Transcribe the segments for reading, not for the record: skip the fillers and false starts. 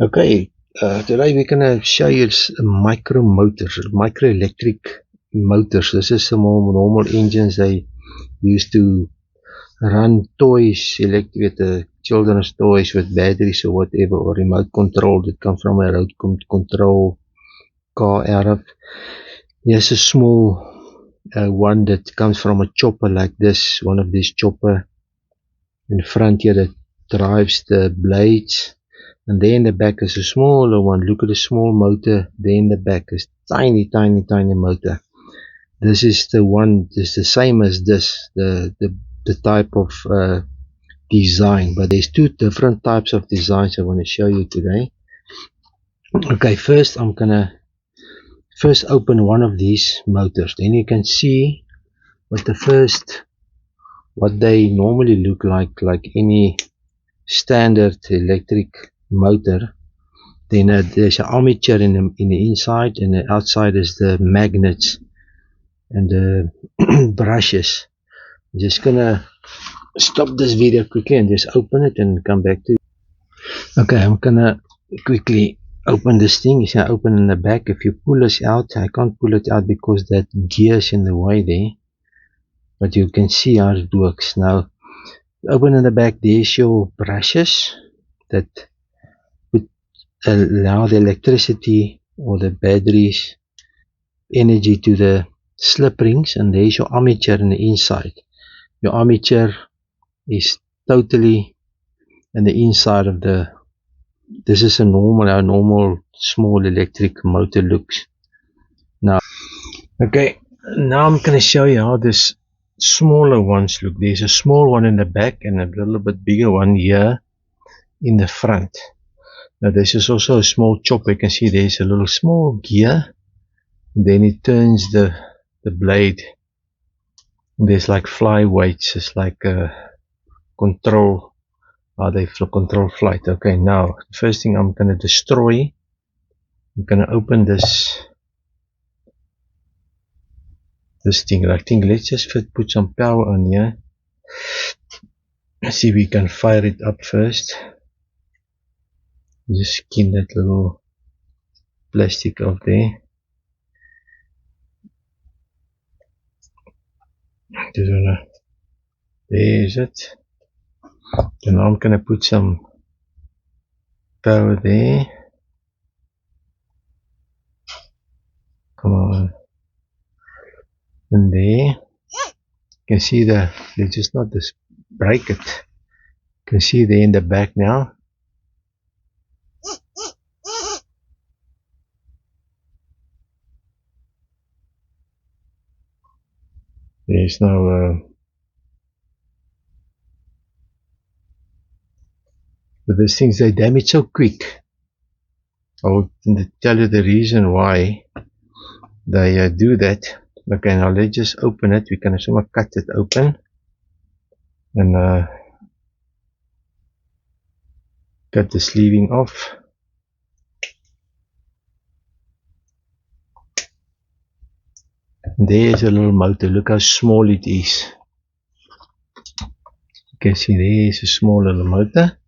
Okay, today we're gonna show you micro motors, micro electric motors. This is some more normal engines they used to run toys, electric children's toys with batteries or whatever, or remote control that come from a remote control car out of. Here's a small one that comes from a chopper like this, one of these chopper in front here that drives the blades. And there in the back is a smaller one. Look at the small motor there in the back. It's tiny, tiny, tiny motor. This is the one. It's the same as this. The type of design, but there's two different types of designs I want to show you today. Okay, first I'm gonna first open one of these motors. Then you can see what what they normally look like any standard electric motor. Then there's an armature in the inside, and the outside is the magnets and the brushes. I'm just gonna stop this video quickly and just open it and come back to you. Okay, I'm gonna quickly open this thing. It's gonna open in the back. If you pull this out, I can't pull it out because that gear is in the way there, but you can see how it works. Now open in the back, there's your brushes that would allow the electricity or the batteries energy to the slip rings, and there's your armature in the inside. Your armature is totally in the inside of the. This is how normal small electric motor looks. Now, okay, now I'm gonna show you how this smaller ones look. There's a small one in the back and a little bit bigger one here in the front. Now this is also a small chopper. You can see there's a little small gear. Then it turns the blade. There's like flyweights. It's like a control. How they control flight. Okay, now the first thing I'm gonna destroy. I'm gonna open this thing. I think let's just put some power on here. Let's see if we can fire it up first. Just skin that little plastic off there. There's it. So now I'm gonna put some power there. Come on. And there. You can see let's just not just break it. You can see there in the back now. There's no but these things they damage so quick. I'll tell you the reason why they do that. Okay, now let's just open it. We can also cut it open and cut the sleeving off. There's a little motor. Look how small it is. You can see there's a small little motor.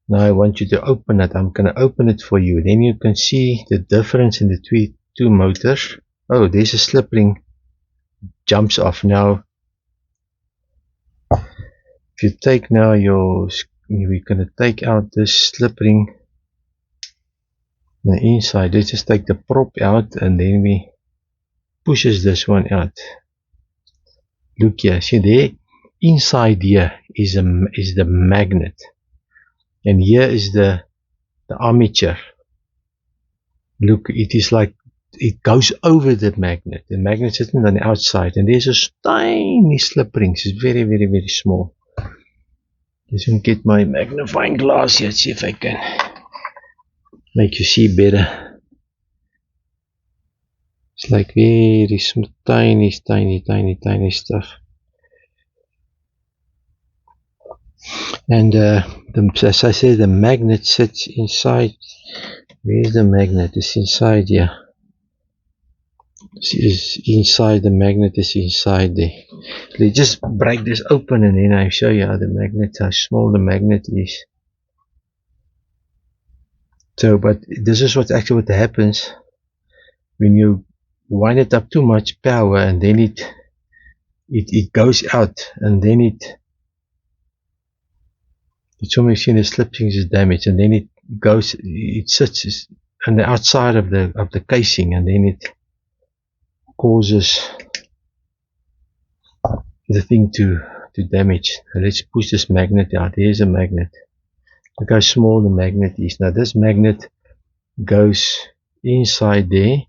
Now I want you to open it. I'm going to open it for you. Then you can see the difference in the two motors. Oh, there's a slip ring. Jumps off now. If you take now we're going to take out this slip ring. The inside, let's just take the prop out and then we pushes this one out. Look here, see there, inside here is the magnet, and here is the armature. Look, it is like it goes over the magnet. The magnet sitting on the outside, and there's a tiny slip rings. It's very, very, very small. Just gonna get my magnifying glass here, see if I can make you see better. It's like very small, tiny, tiny, tiny, tiny stuff. And as I said, the magnet sits inside. Where's the magnet? It's inside here. It's inside. The magnet is inside there. Let's just break this open and then I'll show you how small the magnet is. So, but this is what happens when you wind it up too much power, and then it goes out, and then it's almost seen the slip rings is damaged, and then it sits on the outside of the casing, and then it causes the thing to damage. Now let's push this magnet out. There's a magnet. Look how small the magnet is. Now this magnet goes inside there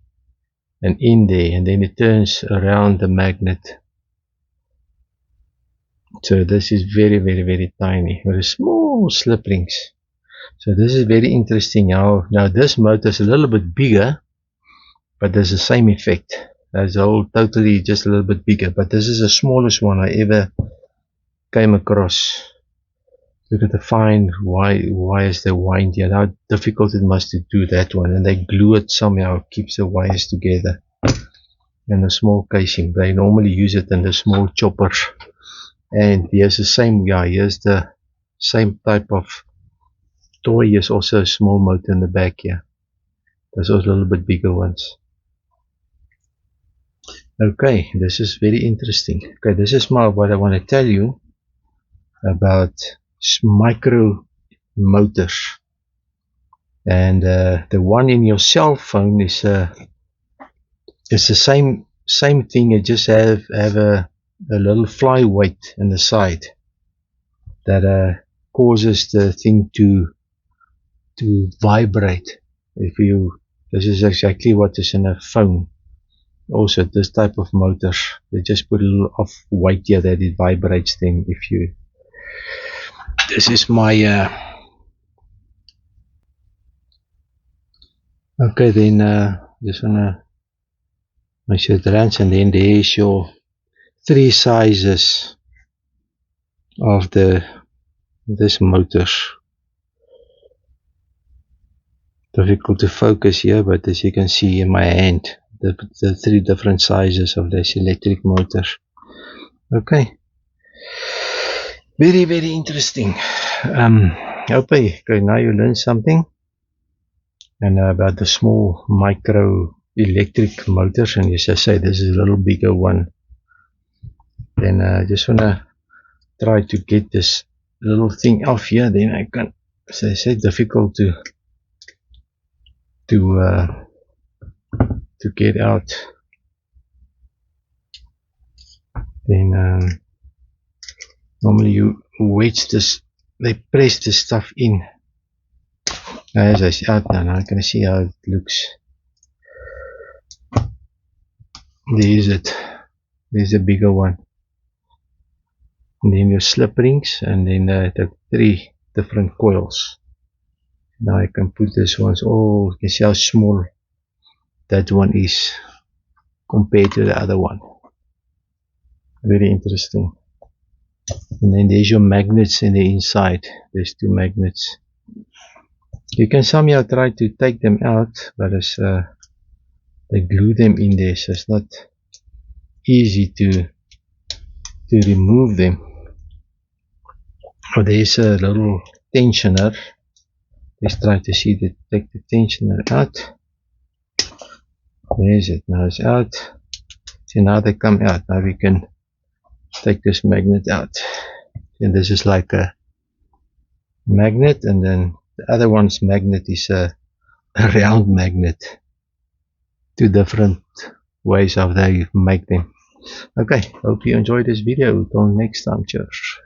and in there, and then it turns around the magnet. So this is very, very, very tiny with small slip rings. So this is very interesting. Now this motor is a little bit bigger, but there's the same effect. That's all totally just a little bit bigger, but this is the smallest one I ever came across. Look at the fine wires they wind here. How difficult it must to do that one, and they glue it somehow, keeps the wires together. And a small casing, they normally use it in the small choppers. And here's the same guy. Here's the same type of toy. Here's also a small motor in the back here. There's also a little bit bigger ones. Okay, this is very interesting. Okay, this is what I want to tell you about micro motors. And the one in your cell phone is it's the same thing. It just have a little flyweight in the side that causes the thing to vibrate. This is exactly what is in a phone. Also, this type of motors, they just put a little off weight here that it vibrates. Then this is my okay, then just wanna make sure it runs, and then there's your 3 sizes of this motors. Difficult to focus here, but as you can see in my hand, the 3 different sizes of this electric motors. Okay, very, very interesting. Okay, now you learn something and about the small micro electric motors, and as I say, this is a little bigger one. Then I just wanna try to get this little thing off here. Then I can, as I said, difficult to get out. Then normally you wedge this, they press this stuff in. As I see out now, I can see how it looks. There's it. There's a bigger one. And then your slip rings, and then the 3 different coils. Now I can put this one. Oh, you can see how small that one is compared to the other one. Very interesting. And then there's your magnets in the inside. There's 2 magnets. You can somehow try to take them out, but it's, they glue them in there, so it's not easy to remove them. Oh, there's a little tensioner. Let's try to see take the tensioner out. There's it. Now it's out. See, now they come out. Now we can take this magnet out. And this is like a magnet, and then the other one's magnet is a round magnet. 2 different ways of how you make them. Okay, hope you enjoyed this video. Until next time, cheers.